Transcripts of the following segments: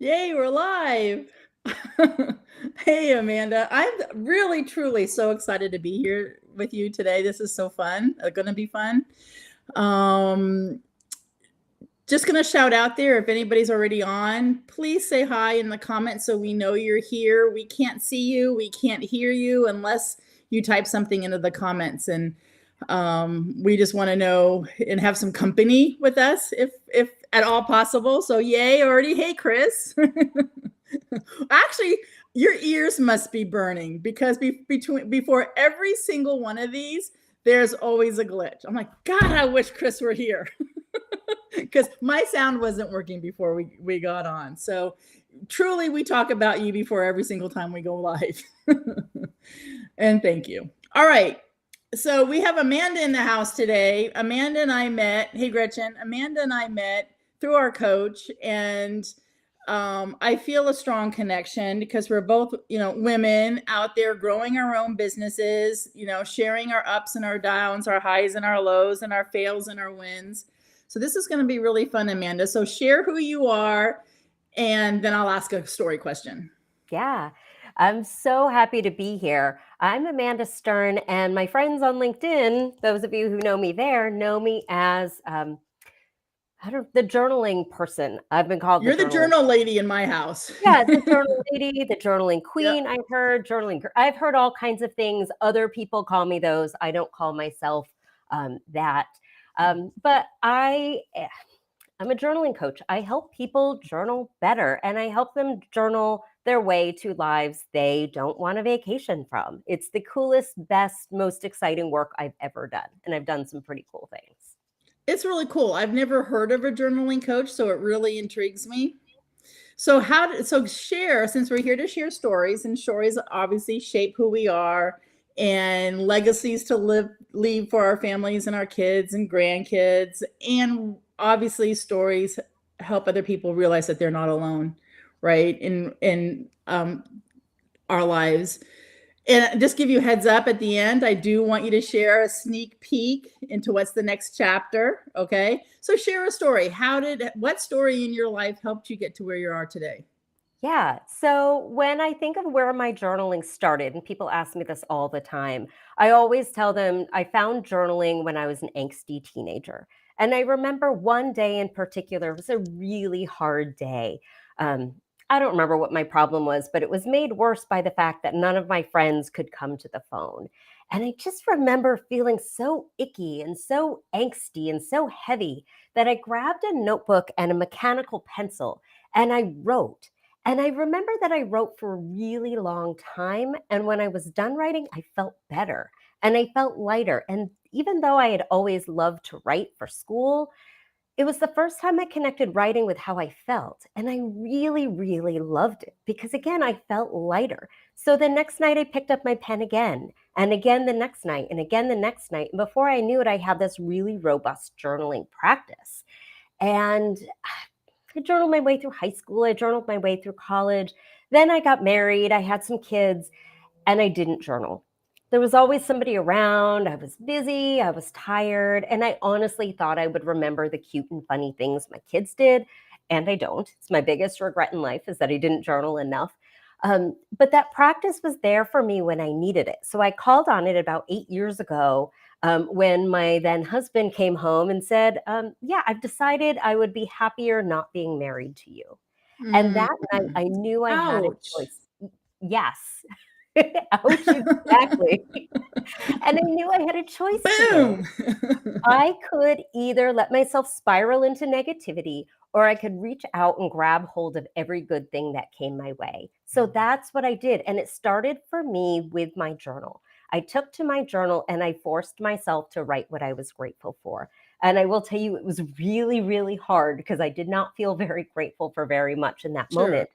Yay, we're live. Hey, Amanda. I'm really, truly so excited to be here with you today. This is so fun. Going to be fun. Um, just going to shout out there if anybody's already on, please say hi in the comments so we know you're here. We can't see you, we can't hear you unless you type something into the comments. And we just want to know and have some company with us if at all possible. So yay already. Hey, Chris. Actually, your ears must be burning because before every single one of these, there's always a glitch. I'm like, God, I wish Chris were here because my sound wasn't working before we got on. So truly, we talk about you before every single time we go live. And thank you. All right. So we have Amanda in the house today. Amanda and I met. Hey, Gretchen. Amanda and I met through our coach, and I feel a strong connection because we're both, women out there growing our own businesses, sharing our ups and our downs, our highs and our lows, and our fails and our wins. So this is going to be really fun, Amanda. So share who you are, and then I'll ask a story question. Yeah, I'm so happy to be here. I'm Amanda Stern, and my friends on LinkedIn, those of you who know me there, know me as the journaling person. I've been called the You're the journaling. journal lady in my house. Yeah, the journal lady, the journaling Yep. queen. I've heard I've heard all kinds of things. Other people call me those. I don't call myself that. But I'm a journaling coach. I help people journal better, and I help them journal their way to lives they don't want a vacation from. It's the coolest, best, most exciting work I've ever done. And I've done some pretty cool things. It's really cool. I've never heard of a journaling coach, so it really intrigues me. So share, since we're here to share stories, and stories obviously shape who we are, and legacies to leave for our families and our kids and grandkids, and obviously stories help other people realize that they're not alone, right? In our lives. And just give you a heads up at the end, I do want you to share a sneak peek into what's the next chapter. Okay. So share a story. What story in your life helped you get to where you are today? Yeah. So when I think of where my journaling started, and people ask me this all the time, I always tell them I found journaling when I was an angsty teenager. And I remember one day in particular, it was a really hard day. Um, I don't remember what my problem was, but it was made worse by the fact that none of my friends could come to the phone. And I just remember feeling so icky and so angsty and so heavy that I grabbed a notebook and a mechanical pencil and I wrote. And I remember that I wrote for a really long time. And when I was done writing, I felt better and I felt lighter. And even though I had always loved to write for school, it was the first time I connected writing with how I felt. And I really, really loved it because, again, I felt lighter. So the next night, I picked up my pen again and again the next night and again the next night. And before I knew it, I had this really robust journaling practice. And I journaled my way through high school. I journaled my way through college. Then I got married. I had some kids and I didn't journal. There was always somebody around. I was busy. I was tired. And I honestly thought I would remember the cute and funny things my kids did. And I don't. It's my biggest regret in life is that I didn't journal enough. But that practice was there for me when I needed it. So I called on it about 8 years ago when my then husband came home and said, yeah, I've decided I would be happier not being married to you. And Mm. that night, I knew I had a Ouch. choice. Yes. Ouch, exactly. And I knew I had a choice to make. Boom. I could either let myself spiral into negativity or I could reach out and grab hold of every good thing that came my way. So that's what I did. And it started for me with my journal. I took to my journal and I forced myself to write what I was grateful for. And I will tell you, it was really, really hard because I did not feel very grateful for very much in that Sure. moment.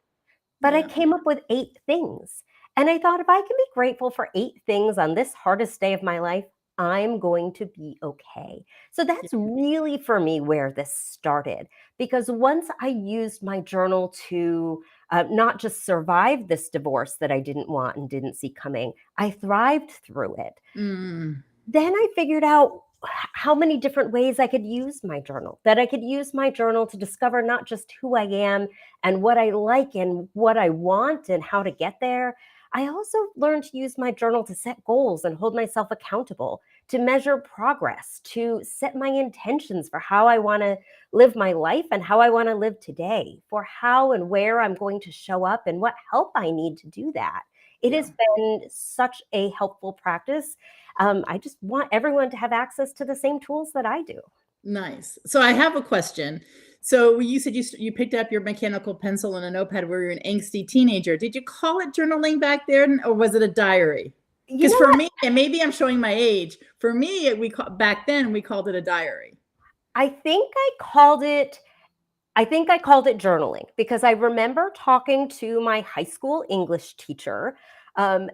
But I Yeah. came up with 8 things. And I thought, if I can be grateful for 8 things on this hardest day of my life, I'm going to be okay. So Yeah. that's really for me where this started. Because once I used my journal to not just survive this divorce that I didn't want and didn't see coming, I thrived through it. Mm. Then I figured out how many different ways I could use my journal, that I could use my journal to discover not just who I am and what I like and what I want and how to get there. I also learned to use my journal to set goals and hold myself accountable, to measure progress, to set my intentions for how I want to live my life and how I want to live today, for how and where I'm going to show up and what help I need to do that. It Yeah. has been such a helpful practice. I just want everyone to have access to the same tools that I do. Nice. So I have a question. So you said you picked up your mechanical pencil and a notepad where you're an angsty teenager. Did you call it journaling back then, or was it a diary? You Because know for what? me, and maybe I'm showing my age. For me, back then we called it a diary. I think I called it I think I called it journaling because I remember talking to my high school English teacher. Um,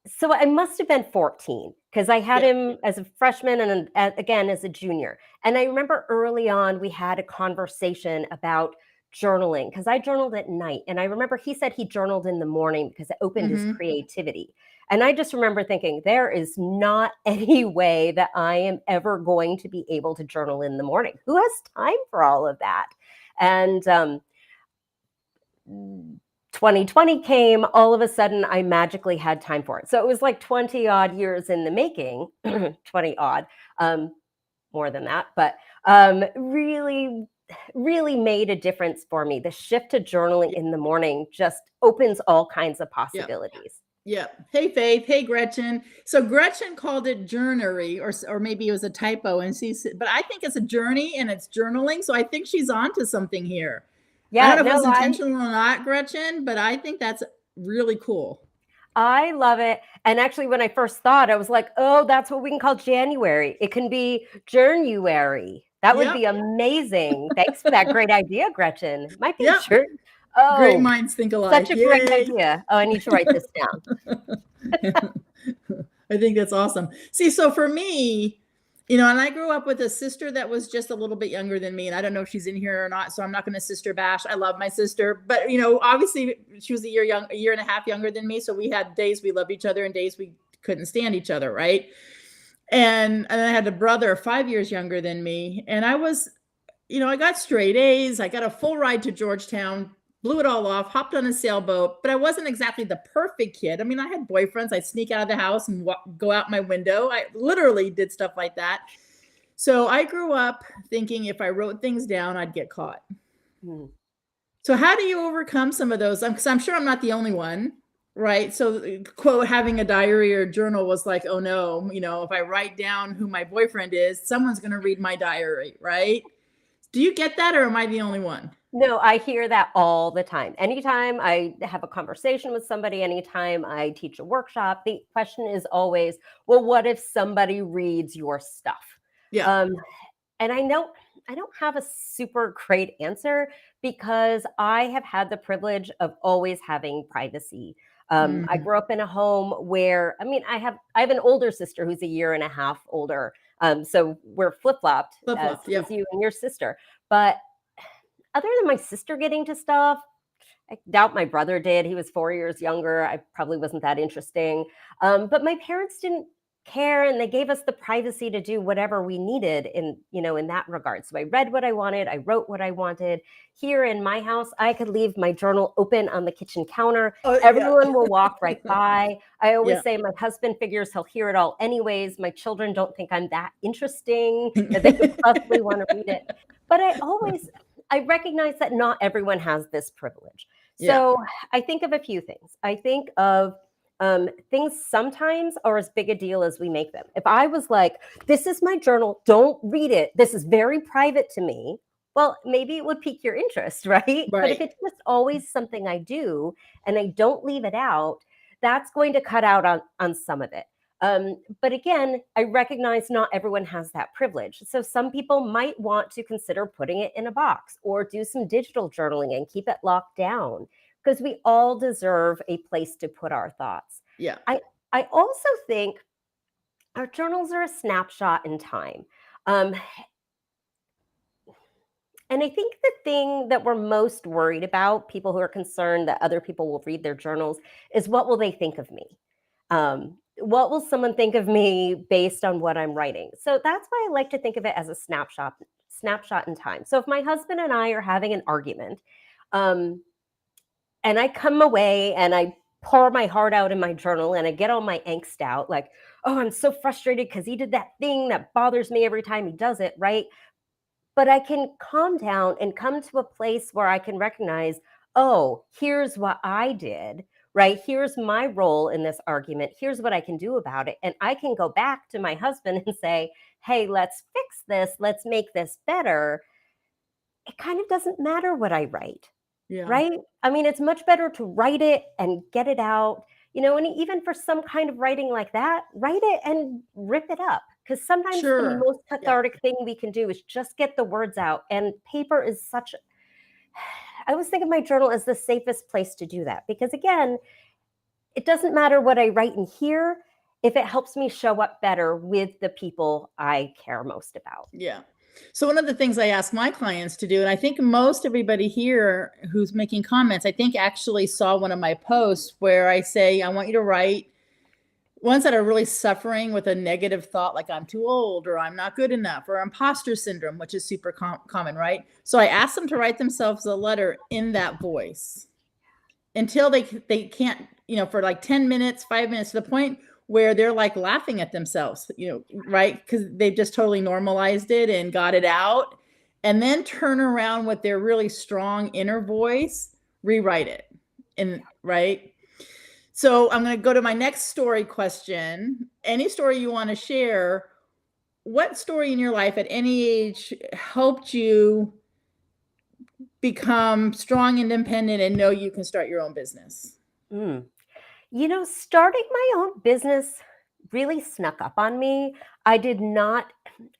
so I must have been 14 because I had Yeah. him as a freshman and again as a junior. And I remember early on we had a conversation about journaling because I journaled at night. And I remember he said he journaled in the morning because it opened his Hmm. creativity. And I just remember thinking, there is not any way that I am ever going to be able to journal in the morning. Who has time for all of that? And 2020 came, all of a sudden I magically had time for it. So it was like 20 odd years in the making, 20 odd, um, more than that, but really, really made a difference for me. The shift to journaling in the morning just opens all kinds of Yeah. possibilities. Yeah. Hey, Faith. Hey, Gretchen. So Gretchen called it journery, or maybe it was a typo, and but I think it's a journey and it's journaling. So I think she's on to something here. I don't Yeah, know if it was no, intentional or not, Gretchen, but I think that's really cool. I love it. And actually, when I first thought, I was like, oh, that's what we can call January. It can be Journuary. That would Yep. be amazing. Thanks for that great idea, Gretchen. It might be Yep. Journ. Great Oh, minds think such alike. a great Yay. idea. Oh, I need to write this down. I think that's awesome. See, so for me, and I grew up with a sister that was just a little bit younger than me, and I don't know if she's in here or not, so I'm not going to sister bash. I love my sister, but obviously she was a year and a half younger than me, so we had days we loved each other and days we couldn't stand each other, right? And I had a brother 5 years younger than me, and I got straight A's. I got a full ride to Georgetown, blew it all off, hopped on a sailboat, but I wasn't exactly the perfect kid. I mean, I had boyfriends. I'd sneak out of the house and go out my window. I literally did stuff like that. So I grew up thinking if I wrote things down, I'd get caught. Hmm. So how do you overcome some of those? Because I'm sure I'm not the only one, right? So, quote, having a diary or journal was like, oh no, if I write down who my boyfriend is, someone's going to read my diary, right? Do you get that, or am I the only one? No, I hear that all the time. Anytime I have a conversation with somebody, anytime I teach a workshop, the question is always, well, what if somebody reads your stuff? Yeah. Um, and I don't have a super great answer because I have had the privilege of always having privacy. I Mm. grew up in a home where, I mean, I have an older sister who's a year and a half older. So we're flip flopped Flip flop. as Yep. you and your sister. But other than my sister getting to stuff, I doubt my brother did. He was 4 years younger. I probably wasn't that interesting. But my parents didn't care, and they gave us the privacy to do whatever we needed in that regard. So I read what I wanted. I wrote what I wanted. Here in my house, I could leave my journal open on the kitchen counter. Oh, yeah. Everyone will walk right by. I always Yeah. say my husband figures he'll hear it all anyways. My children don't think I'm that interesting that they could possibly want to read it. But I recognize that not everyone has this privilege. Yeah. So I think of a few things. I think of things sometimes are as big a deal as we make them. If I was like, this is my journal, don't read it, this is very private to me, well, maybe it would pique your interest, right? But if Right. it's just always something I do and I don't leave it out, that's going to cut out on some of it. But again, I recognize not everyone has that privilege. So some people might want to consider putting it in a box or do some digital journaling and keep it locked down because we all deserve a place to put our thoughts. Yeah. I, I also think our journals are a snapshot in time. Um, and I think the thing that we're most worried about, people who are concerned that other people will read their journals, is what will they think of me? What will someone think of me based on what I'm writing? So that's why I like to think of it as a snapshot in time. So if my husband and I are having an argument, um, and I come away and I pour my heart out in my journal and I get all my angst out, like, oh, I'm so frustrated because he did that thing that bothers me every time he does it, right? But I can calm down and come to a place where I can recognize, oh, here's what I did, right? Here's my role in this argument. Here's what I can do about it. And I can go back to my husband and say, hey, let's fix this. Let's make this better. It kind of doesn't matter what I write, Yeah. right? I mean, it's much better to write it and get it out, and even for some kind of writing like that, write it and rip it up. Because sometimes the Sure. most Yeah. cathartic thing we can do is just get the words out. And paper is I always think of my journal as the safest place to do that. Because again, it doesn't matter what I write in here if it helps me show up better with the people I care most about. Yeah. So one of the things I ask my clients to do, and I think most everybody here who's making comments, I think actually saw one of my posts where I say, I want you to write ones that are really suffering with a negative thought, like I'm too old, or I'm not good enough, or imposter syndrome, which is super common, right? So I ask them to write themselves a letter in that voice until they can't, for like 10 minutes, 5 minutes, to the point where they're like laughing at themselves, right? Because they've just totally normalized it and got it out. And then turn around with their really strong inner voice, rewrite it. And right. So I'm going to go to my next story question. Any story you want to share, what story in your life at any age helped you become strong, independent, and know you can start your own business? Mm. Starting my own business really snuck up on me. I did not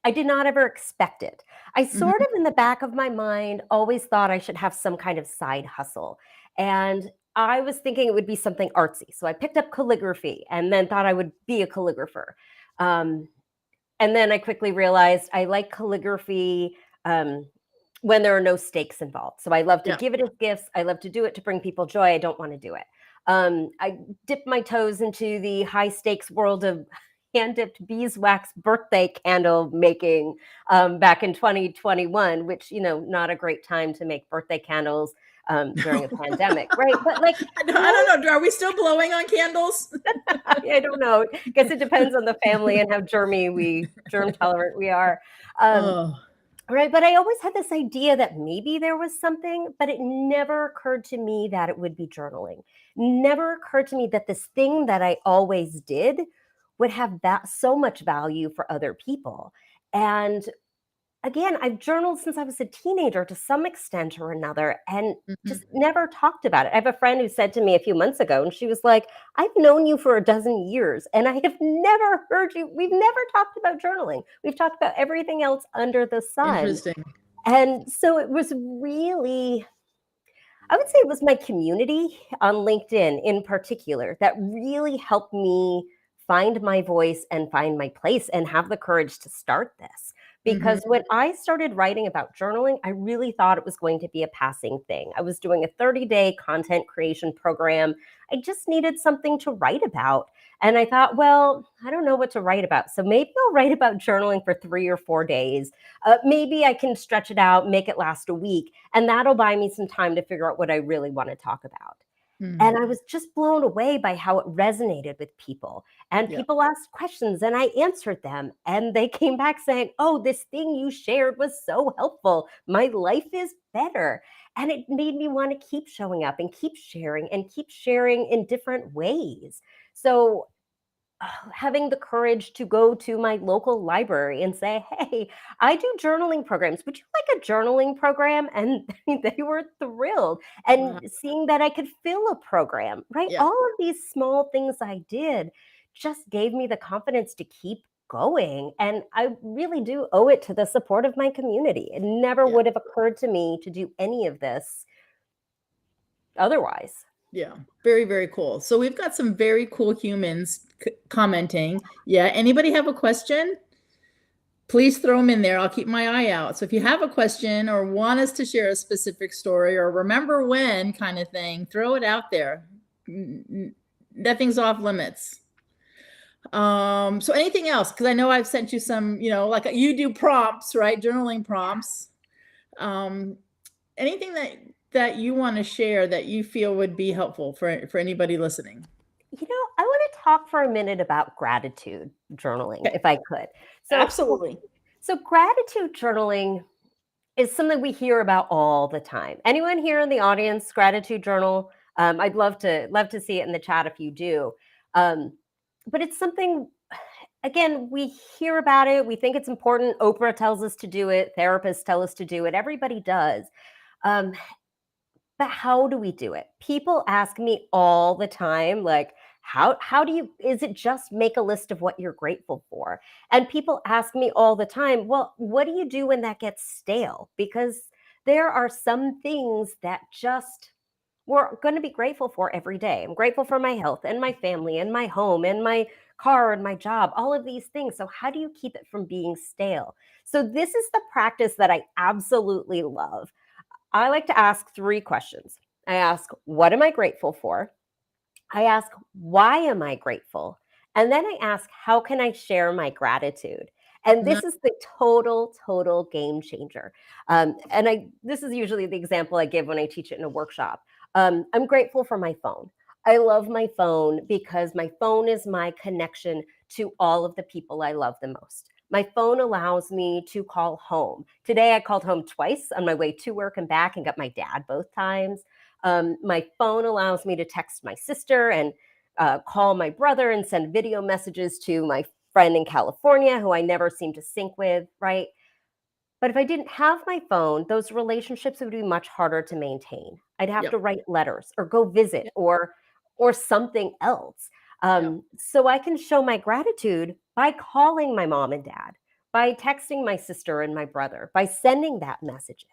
ever expect it. I sort Mhm. of in the back of my mind always thought I should have some kind of side hustle. And I was thinking it would be something artsy. So I picked up calligraphy and then thought I would be a calligrapher. Um, and then I quickly realized I like calligraphy when there are no stakes involved. So I love to Yeah. give it as gifts. I love to do it to bring people joy. I don't want to do it. I dipped my toes into the high stakes world of hand dipped beeswax birthday candle making back in 2021, which, not a great time to make birthday candles during a pandemic, right? But like, I don't know. Are we still blowing on candles? I don't know. Guess it depends on the family and how germ tolerant we are. Um, Oh, right. But I always had this idea that maybe there was something, but it never occurred to me that it would be journaling. Never occurred to me that this thing that I always did would have that so much value for other people. And again, I've journaled since I was a teenager to some extent or another and mhm. just never talked about it. I have a friend who said to me a few months ago, and she was like, I've known you for a dozen years and I have never heard you. We've never talked about journaling. We've talked about everything else under the sun. Interesting. And so it was really, I would say it was my community on LinkedIn in particular that really helped me find my voice and find my place and have the courage to start this. Because Mhm. when I started writing about journaling, I really thought it was going to be a passing thing. I was doing a 30-day content creation program. I just needed something to write about. And I thought, well, I don't know what to write about. So maybe I'll write about journaling for 3 or 4 days. Maybe I can stretch it out, make it last a week, and that'll buy me some time to figure out what I really want to talk about. Mm. And I was just blown away by how it resonated with people. And Yeah. people asked questions and I answered them. And they came back saying, oh, this thing you shared was so helpful. My life is better. And it made me want to keep showing up and keep sharing in different ways. So having the courage to go to my local library and say, hey, I do journaling programs. Would you like a journaling program? And they were thrilled. And Wow. seeing that I could fill a program, right? Yeah. All of these small things I did just gave me the confidence to keep going. And I really do owe it to the support of my community. It never Yeah. would have occurred to me to do any of this otherwise. Yeah. Very, very cool. So we've got some very cool humans commenting. Yeah. Anybody have a question? Please throw them in there. I'll keep my eye out. So if you have a question or want us to share a specific story or remember when kind of thing, throw it out there. Nothing's off limits. So anything else? Because I know I've sent you some, like you do prompts, right? Journaling prompts. Um, Anything that you want to share that you feel would be helpful for anybody listening? I want to talk for a minute about gratitude journaling, Okay. if I could. So, Absolutely. so gratitude journaling is something we hear about all the time. Anyone here in the audience gratitude journal? I'd love to see it in the chat if you do. But it's something, again, we hear about it. We think it's important. Oprah tells us to do it. Therapists tell us to do it. Everybody does. Um, but how do we do it? People ask me all the time, like, how do you, is it just make a list of what you're grateful for? And people ask me all the time, well, what do you do when that gets stale? Because there are some things that just we're going to be grateful for every day. I'm grateful for my health and my family and my home and my car and my job, all of these things. So, how do you keep it from being stale? So, this is the practice that I absolutely love. I like to ask three questions. I ask, what am I grateful for? I ask, why am I grateful? And then I ask, how can I share my gratitude? And No, this is the total game changer. This is usually the example I give when I teach it in a workshop. I'm grateful for my phone. I love my phone because my phone is my connection to all of the people I love the most. My phone allows me to call home. Today I called home twice on my way to work and back and got my dad both times. My phone allows me to text my sister and call my brother and send video messages to my friend in California who I never seem to sync with, right? But if I didn't have my phone, those relationships would be much harder to maintain. I'd have yep, to write letters or go visit yep, or something else. yep. So I can show my gratitude by calling my mom and dad, by texting my sister and my brother, by sending that message.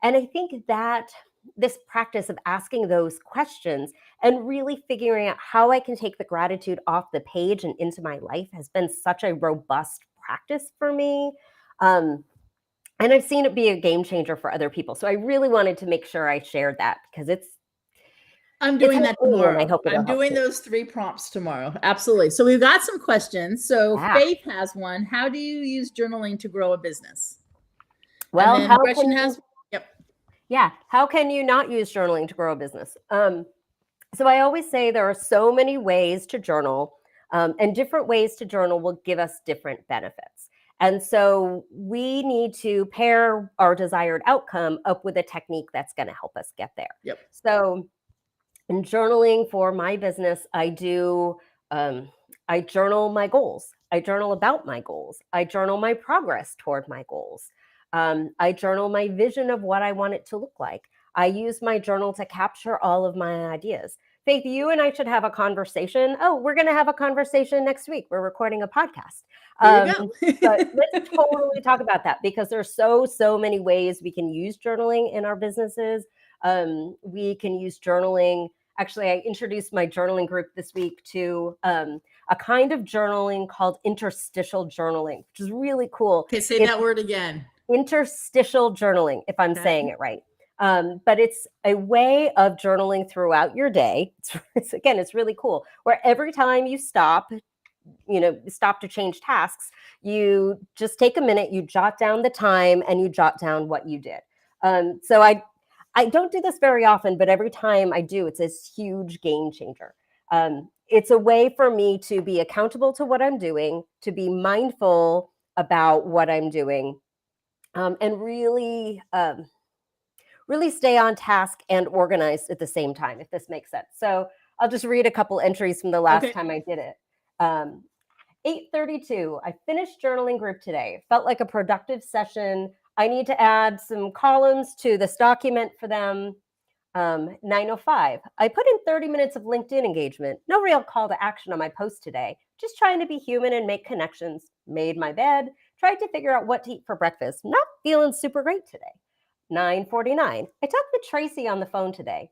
And I think that this practice of asking those questions and really figuring out how I can take the gratitude off the page and into my life has been such a robust practice for me. Um, and I've seen it be a game changer for other people. So I really wanted to make sure I shared that because I'm it's doing that helped me and I tomorrow. hope it'll I'm help doing you. those 3 prompts tomorrow. Absolutely. So we've got some questions. So Yeah. Faith has one. How do you use journaling to grow a business? And Well, then Gretchen has, yep. how can you not use journaling to grow a business? So I always say there are so many ways to journal, and different ways to journal will give us different benefits. And so we need to pair our desired outcome up with a technique that's going to help us get there. Yep. So in journaling for my business, um, I journal my goals. I journal about my goals. I journal my progress toward my goals. I journal my vision of what I want it to look like. I use my journal to capture all of my ideas. Faith, you and I should have a conversation. Oh, we're going to have a conversation next week. We're recording a podcast. There you Um, go. but let's totally talk about that because there's so many ways we can use journaling in our businesses. We can use journaling. Actually, I introduced my journaling group this week to a kind of journaling called interstitial journaling, which is really cool. Okay, say It's that word again. interstitial journaling, if I'm Okay. saying it right. But it's a way of journaling throughout your day. It's really cool. Where every time you stop, stop to change tasks, you just take a minute, you jot down the time, and you jot down what you did. So I don't do this very often, but every time I do, it's this huge game changer. It's a way for me to be accountable to what I'm doing, to be mindful about what I'm doing, and really stay on task and organized at the same time, if this makes sense. So I'll just read a couple entries from the last Okay. time I did it. 8:32. I finished journaling group today. Felt like a productive session. I need to add some columns to this document for them. 9:05. I put in 30 minutes of LinkedIn engagement. No real call to action on my post today. Just trying to be human and make connections. Made my bed. Tried to figure out what to eat for breakfast. Not feeling super great today. 9:49. I talked with Tracy on the phone today.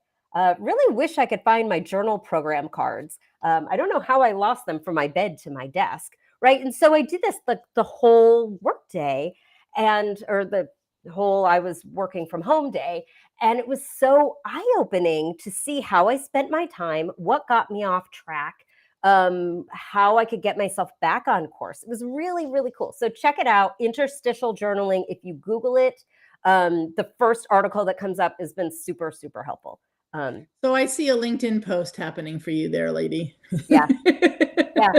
Really wish I could find my journal program cards. I don't know how I lost them from my bed to my desk, right? And so I did this the whole workday, or the whole I was working from home day, and it was so eye opening to see how I spent my time, what got me off track, how I could get myself back on course. It was really, really cool. So check it out, interstitial journaling. If you Google it, the first article that comes up has been super, super helpful. So I see a LinkedIn post happening for you there, lady. Yeah. Yeah.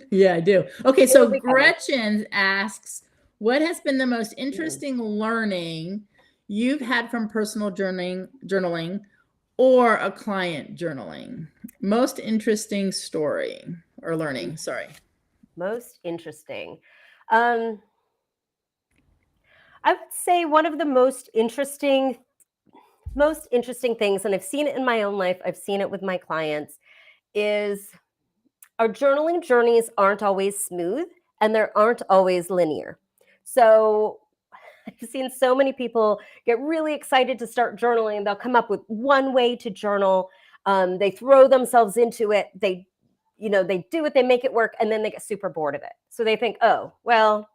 Yeah, I do. Okay, so It'll be coming. Gretchen asks, what has been the most Mm. interesting learning you've had from personal journaling or a client journaling? Most interesting story or learning, sorry. Most interesting. I would say one of the most interesting things, and I've seen it in my own life, I've seen it with my clients, is our journaling journeys aren't always smooth and they aren't always linear. So I've seen so many people get really excited to start journaling, and they'll come up with one way to journal. They throw themselves into it. They do it, they make it work, and then they get super bored of it. So they think, oh, well,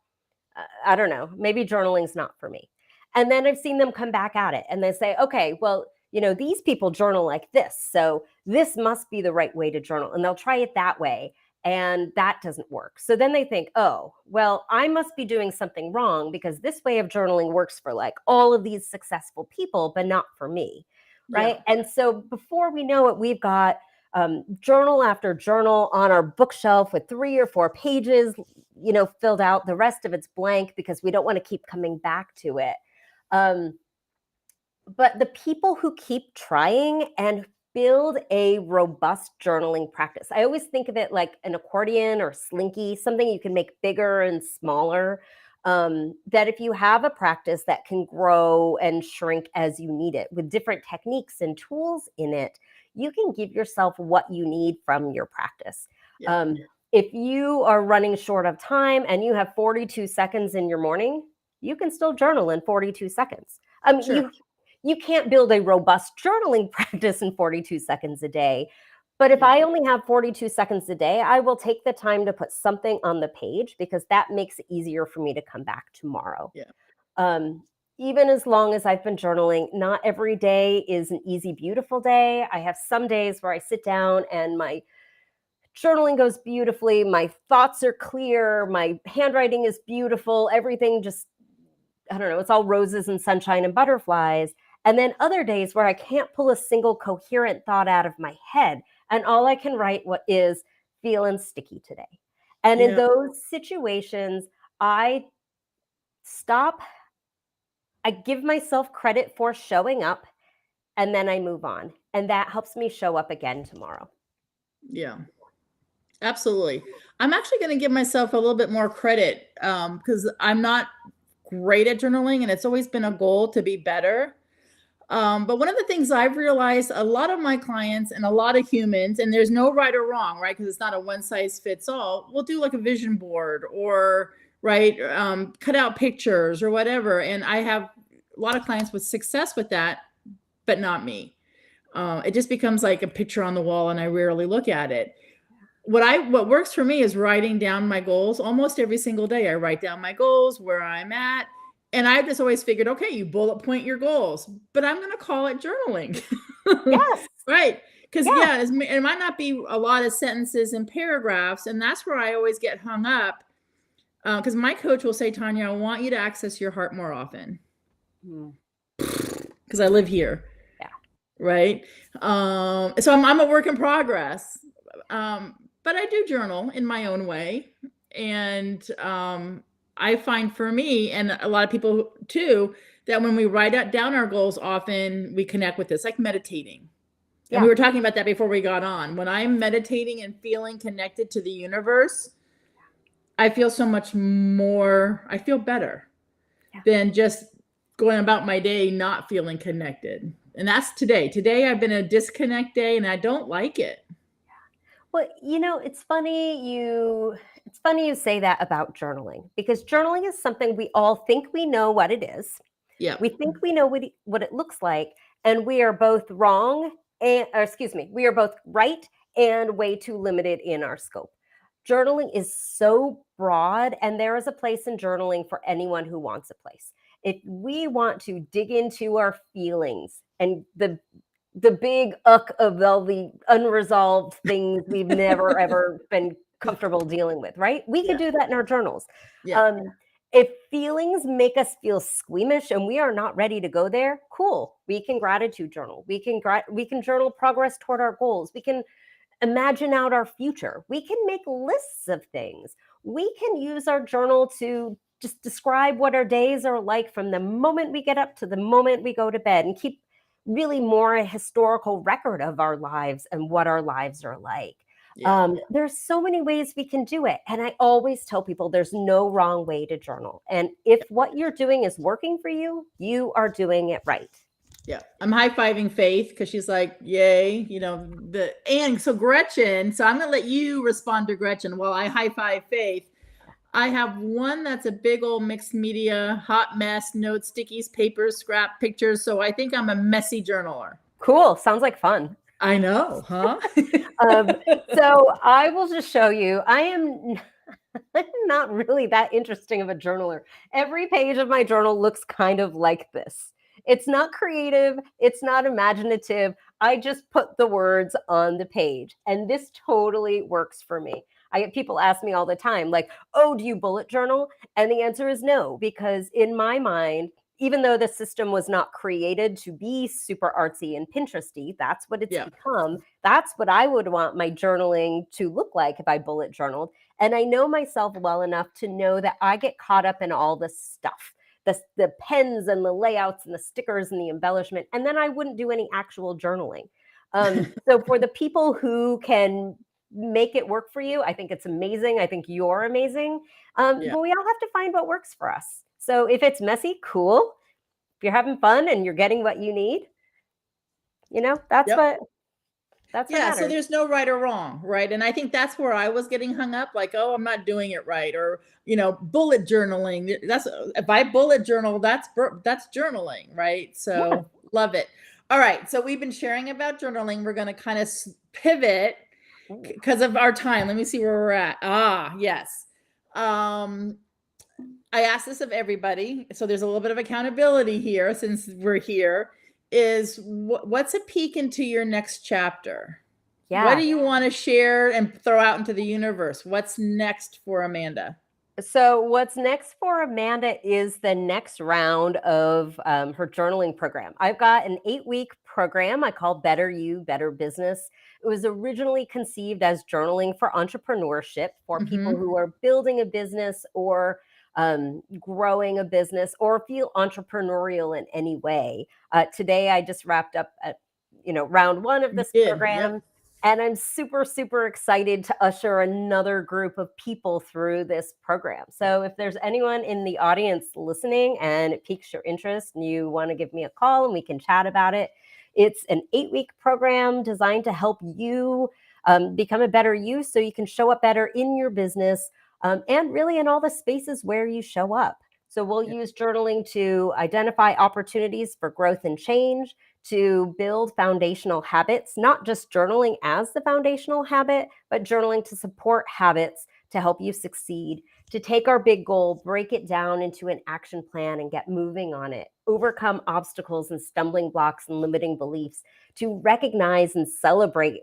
I don't know, maybe journaling's not for me. And then I've seen them come back at it and they say, okay, well, these people journal like this. So this must be the right way to journal. And they'll try it that way. And that doesn't work. So then they think, oh, well, I must be doing something wrong because this way of journaling works for like all of these successful people, but not for me. Right. Yeah. And so before we know it, we've got journal after journal on our bookshelf with 3 or 4 pages, filled out. The rest of it's blank because we don't want to keep coming back to it. But the people who keep trying and build a robust journaling practice, I always think of it like an accordion or slinky, something you can make bigger and smaller. That if you have a practice that can grow and shrink as you need it with different techniques and tools in it, you can give yourself what you need from your practice. Yeah. If you are running short of time and you have 42 seconds in your morning, you can still journal in 42 seconds. Sure. You can't build a robust journaling practice in 42 seconds a day. But if Yeah. I only have 42 seconds a day, I will take the time to put something on the page because that makes it easier for me to come back tomorrow. Yeah. Even as long as I've been journaling, not every day is an easy, beautiful day. I have some days where I sit down and my journaling goes beautifully. My thoughts are clear. My handwriting is beautiful. Everything just, I don't know, it's all roses and sunshine and butterflies. And then other days where I can't pull a single coherent thought out of my head. And all I can write is feeling sticky today. And in Yeah. those situations, I stop. I give myself credit for showing up and then I move on. And that helps me show up again tomorrow. Yeah. Absolutely. I'm actually going to give myself a little bit more credit because I'm not great at journaling and it's always been a goal to be better. But one of the things I've realized, a lot of my clients and a lot of humans, and there's no right or wrong, right? Because it's not a one size fits all. We'll do like a vision board or cut out pictures or whatever. And I have a lot of clients with success with that, but not me. It just becomes like a picture on the wall and I rarely look at it. What works for me is writing down my goals almost every single day. I write down my goals, where I'm at. And I've just always figured, okay, you bullet point your goals, but I'm going to call it journaling. Yes. Right. Because it might not be a lot of sentences and paragraphs. And that's where I always get hung up. Because my coach will say, Tanya, I want you to access your heart more often. Because I live here. Yeah. Right. So I'm a work in progress. But I do journal in my own way. And I find for me, and a lot of people too, that when we write down our goals, often we connect with this, like meditating. And we were talking about that before we got on. When I'm meditating and feeling connected to the universe, I feel so much more, I feel better than just going about my day not feeling connected. And that's today. Today I've been a disconnect day and I don't like it. Well, it's funny you say that about journaling because journaling is something we all think we know what it is. Yeah. We think we know what it looks like, and we are both wrong we are both right and way too limited in our scope. Journaling is so broad, and there is a place in journaling for anyone who wants a place. If we want to dig into our feelings and the big uck of all the unresolved things we've never ever been comfortable dealing with, right? We could Yeah. do that in our journals. Yeah. Um, if feelings make us feel squeamish and we are not ready to go there, cool. We can gratitude journal. We can journal progress toward our goals. We can imagine out our future. We can make lists of things. We can use our journal to just describe what our days are like from the moment we get up to the moment we go to bed and keep really more a historical record of our lives and what our lives are like. Yeah. There's so many ways we can do it. And I always tell people there's no wrong way to journal. And if what you're doing is working for you, you are doing it right. Yeah. I'm high-fiving Faith because she's like, yay, and so Gretchen, so I'm going to let you respond to Gretchen while I high-five Faith. I have one that's a big old mixed media, hot mess, notes, stickies, papers, scrap pictures. So I think I'm a messy journaler. Cool. Sounds like fun. I know, huh? So I will just show you. I'm not really that interesting of a journaler. Every page of my journal looks kind of like this. It's not creative. It's not imaginative. I just put the words on the page. And this totally works for me. I get people ask me all the time, like, oh, do you bullet journal? And the answer is no, because in my mind, even though the system was not created to be super artsy and Pinteresty, that's what it's become. That's what I would want my journaling to look like if I bullet journaled. And I know myself well enough to know that I get caught up in all this stuff, the pens and the layouts and the stickers and the embellishment, and then I wouldn't do any actual journaling. So for the people who can make it work for you, I think it's amazing. I think you're amazing. But we all have to find what works for us. So if it's messy, cool. If you're having fun and you're getting what you need, that's what matters. So there's no right or wrong, right? And I think that's where I was getting hung up, like, oh, I'm not doing it right, or bullet journaling. That's if I bullet journal, that's journaling, right? So love it. All right, so we've been sharing about journaling. We're going to kind of pivot because of our time. Let me see where we're at. Yes. I asked this of everybody, so there's a little bit of accountability here since we're here. Is what's a peek into your next chapter? Yeah. What do you want to share and throw out into the universe? What's next for Amanda? So what's next for Amanda is the next round of her journaling program. I've got an 8-week program I call Better You, Better Business. It was originally conceived as journaling for entrepreneurship for people who are building a business or growing a business or feel entrepreneurial in any way. Today, I just wrapped up at, round 1 of this program. Yep. And I'm super, super excited to usher another group of people through this program. So if there's anyone in the audience listening and it piques your interest and you want to give me a call and we can chat about it, it's an 8-week program designed to help you become a better you so you can show up better in your business and really in all the spaces where you show up. So we'll use journaling to identify opportunities for growth and change, to build foundational habits, not just journaling as the foundational habit, but journaling to support habits to help you succeed, to take our big goal, break it down into an action plan and get moving on it, overcome obstacles and stumbling blocks and limiting beliefs, to recognize and celebrate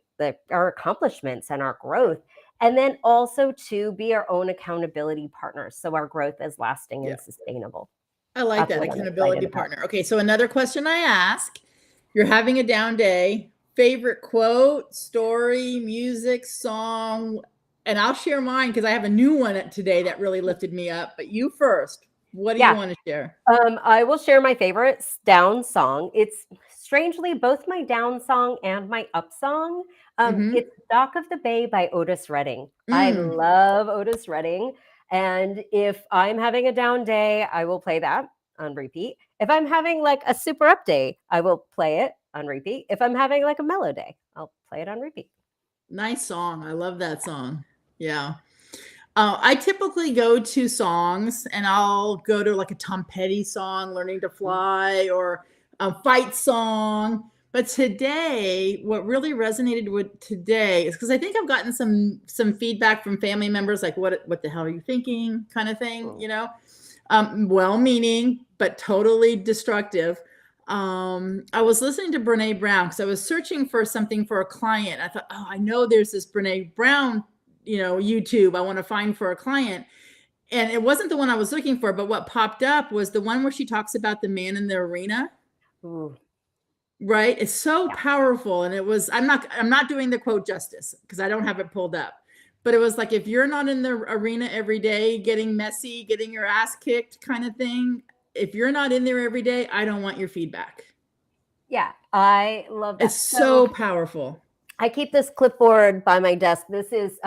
our accomplishments and our growth, and then also to be our own accountability partners so our growth is lasting and sustainable. I like that, accountability partner. Okay, so another question I ask, you're having a down day, favorite quote, story, music, song, and I'll share mine because I have a new one today that really lifted me up, but you first. What do you want to share? I will share my favorite down song. It's strangely both my down song and my up song. It's Dock of the Bay by Otis Redding. I love Otis Redding. And if I'm having a down day, I will play that on repeat. If I'm having like a super up day, I will play it on repeat. If I'm having like a mellow day, I'll play it on repeat. Nice song. I love that song. Yeah. I typically go to songs and I'll go to like a Tom Petty song, Learning to Fly, or a fight song. But today, what really resonated with today is because I think I've gotten some feedback from family members, like, what the hell are you thinking, kind of thing, well-meaning, but totally destructive. I was listening to Brene Brown because I was searching for something for a client. I thought, oh, I know there's this Brene Brown, YouTube I want to find for a client. And it wasn't the one I was looking for, but what popped up was the one where she talks about the man in the arena. Ooh, Right? It's so yeah. powerful. And it was, I'm not doing the quote justice because I don't have it pulled up. But it was like, if you're not in the arena every day, getting messy, getting your ass kicked kind of thing, if you're not in there every day, I don't want your feedback. Yeah, I love that. It's so powerful. I keep this clipboard by my desk. This is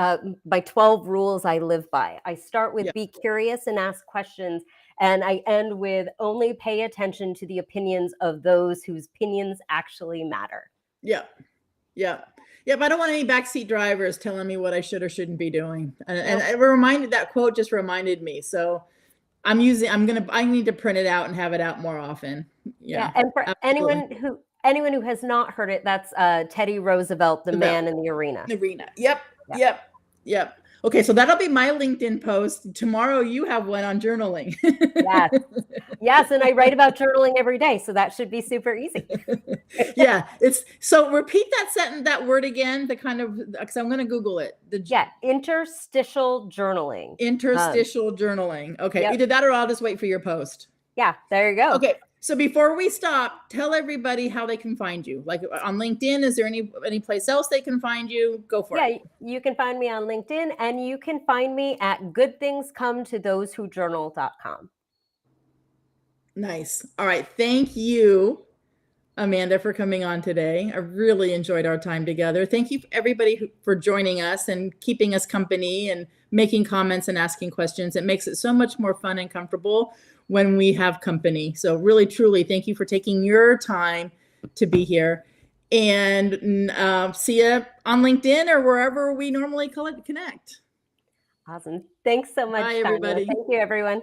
my 12 rules I live by. I start with Yeah. be curious and ask questions. And I end with only pay attention to the opinions of those whose opinions actually matter. Yeah. Yeah. Yep. I don't want any backseat drivers telling me what I should or shouldn't be doing. And it reminded, that quote just reminded me. So I need to print it out and have it out more often. Yeah. And for absolutely. anyone who has not heard it, that's Teddy Roosevelt, the man in the arena. Yep. Yep. Okay, so that'll be my LinkedIn post. Tomorrow you have one on journaling. Yes, and I write about journaling every day, so that should be super easy. Yeah, it's so repeat that sentence, that word again, the kind of, because I'm going to Google it. Interstitial journaling. Interstitial journaling. Okay, Yep. either that or I'll just wait for your post. Yeah, there you go. Okay, so before we stop, tell everybody how they can find you. Like on LinkedIn, is there any place else they can find you? Go for it. Yeah, you can find me on LinkedIn, and you can find me at goodthingscometotosewhojournal.com. Nice. All right, thank you, Amanda, for coming on today. I really enjoyed our time together. Thank you everybody for joining us and keeping us company and making comments and asking questions. It makes it so much more fun and comfortable when we have company. So really, truly, thank you for taking your time to be here. And see you on LinkedIn or wherever we normally connect. Awesome. Thanks so much, Bye, Tanya. everybody. Thank you, everyone.